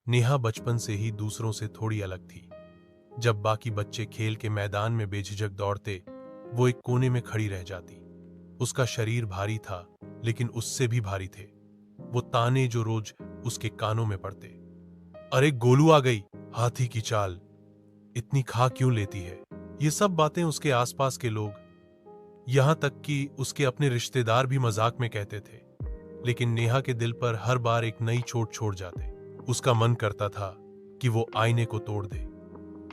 नेहा बचपन से ही दूसरों से थोड़ी अलग थी। जब बाकी बच्चे खेल के मैदान में बेझिझक दौड़ते, वो एक कोने में खड़ी रह जाती। उसका शरीर भारी था, लेकिन उससे भी भारी थे वो ताने जो रोज उसके कानों में पड़ते। अरे गोलू आ गई, हाथी की चाल, इतनी खा क्यों लेती है। ये सब बातें उसके आसपास के लोग, यहां तक कि उसके अपने रिश्तेदार भी मजाक में कहते थे। लेकिन नेहा के दिल पर हर बार एक नई चोट छोड़ जाते। उसका मन करता था कि वो आईने को तोड़ दे,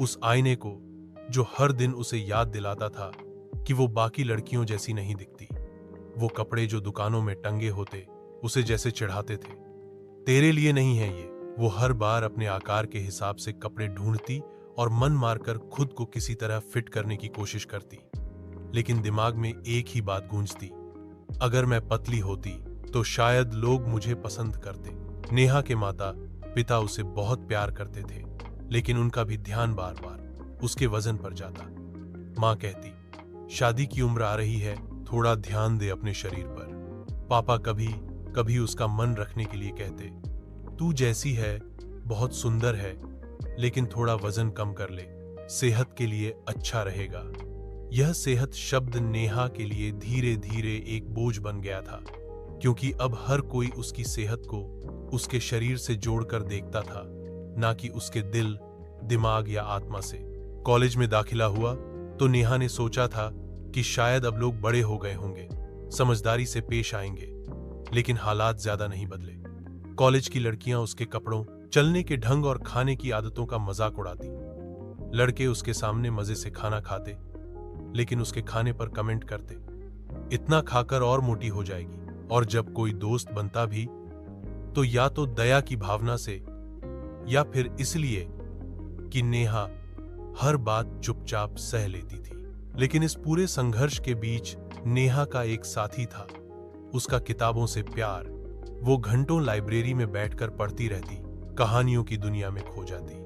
उस आईने को जो हर दिन उसे याद दिलाता था कि वो बाकी लड़कियों जैसी नहीं दिखती। वो कपड़े जो दुकानों में टंगे होते उसे जैसे चिढ़ाते थे, तेरे लिए नहीं है ये। वो हर बार अपने आकार के हिसाब से कपड़े ढूंढती और मन मारकर खुद को किसी तरह फिट करने की कोशिश करती। लेकिन दिमाग में एक ही बात गूंजती, अगर मैं पतली होती तो शायद लोग मुझे पसंद करते। नेहा के माता पिता उसे बहुत प्यार करते थे, लेकिन उनका भी ध्यान बार बार उसके वजन पर जाता। माँ कहती, शादी की उम्र आ रही है, थोड़ा ध्यान दे अपने शरीर पर। पापा कभी कभी उसका मन रखने के लिए कहते, तू जैसी है बहुत सुंदर है, लेकिन थोड़ा वजन कम कर ले, सेहत के लिए अच्छा रहेगा। यह सेहत शब्द नेहा के लिए धीरे धीरे एक बोझ बन गया था, क्योंकि अब हर कोई उसकी सेहत को उसके शरीर से जोड़कर देखता था, ना कि उसके दिल, दिमाग या आत्मा से। कॉलेज में दाखिला हुआ तो नेहा ने सोचा था कि शायद अब लोग बड़े हो गए होंगे, समझदारी से पेश आएंगे, लेकिन हालात ज्यादा नहीं बदले। कॉलेज की लड़कियां उसके कपड़ों, चलने के ढंग और खाने की आदतों का मजाक उड़ाती। लड़के उसके सामने मजे से खाना खाते, लेकिन उसके खाने पर कमेंट करते, इतना खाकर और मोटी हो जाएगी। और जब कोई दोस्त बनता भी तो या तो दया की भावना से या फिर इसलिए कि नेहा हर बात चुपचाप सह लेती थी। लेकिन इस पूरे संघर्ष के बीच नेहा का एक साथी था, उसका किताबों से प्यार। वो घंटों लाइब्रेरी में बैठकर पढ़ती रहती, कहानियों की दुनिया में खो जाती।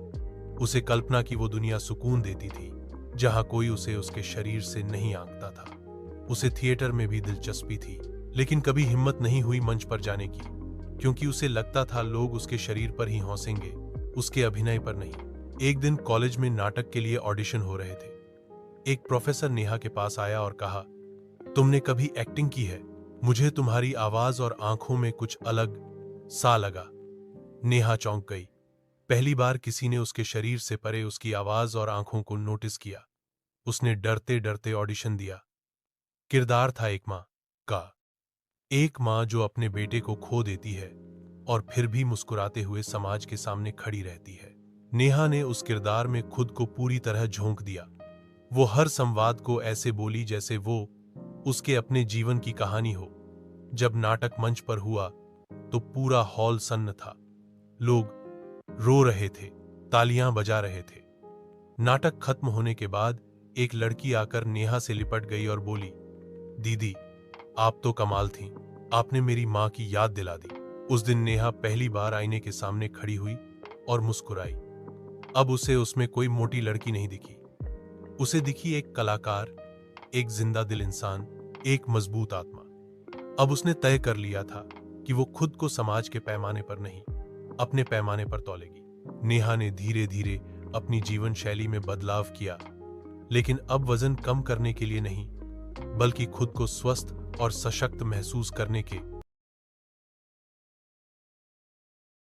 उसे कल्पना की वो दुनिया सुकून देती थी, जहां कोई उसे उसके शरीर से नहीं आंकता था। उसे थिएटर में भी दिलचस्पी थी, लेकिन कभी हिम्मत नहीं हुई मंच पर जाने की, क्योंकि उसे लगता था लोग उसके शरीर पर ही हंसेंगे, उसके अभिनय पर नहीं। एक दिन कॉलेज में नाटक के लिए ऑडिशन हो रहे थे। एक प्रोफेसर नेहा के पास आया और कहा, तुमने कभी एक्टिंग की है? मुझे तुम्हारी आवाज और आंखों में कुछ अलग सा लगा। नेहा चौंक गई। पहली बार किसी ने उसके शरीर से परे उसकी आवाज और आंखों को नोटिस किया। उसने डरते डरते ऑडिशन दिया। किरदार था एक मां का, एक मां जो अपने बेटे को खो देती है और फिर भी मुस्कुराते हुए समाज के सामने खड़ी रहती है। नेहा ने उस किरदार में खुद को पूरी तरह झोंक दिया। वो हर संवाद को ऐसे बोली जैसे वो उसके अपने जीवन की कहानी हो। जब नाटक मंच पर हुआ तो पूरा हॉल सन्न था। लोग रो रहे थे, तालियां बजा रहे थे। नाटक खत्म होने के बाद एक लड़की आकर नेहा से लिपट गई और बोली, दीदी आप तो कमाल थीं, आपने मेरी मां की याद दिला दी। उस दिन नेहा पहली बार आईने के सामने खड़ी हुई और मुस्कुराई। अब उसे उसमें कोई मोटी लड़की नहीं दिखी, उसे दिखी एक कलाकार, एक जिंदा दिल इंसान, एक मजबूत आत्मा। अब उसने तय कर लिया था कि वो खुद को समाज के पैमाने पर नहीं, अपने पैमाने पर तौलेगी। नेहा ने धीरे धीरे अपनी जीवन शैली में बदलाव किया, लेकिन अब वजन कम करने के लिए नहीं, बल्कि खुद को स्वस्थ और सशक्त महसूस करने के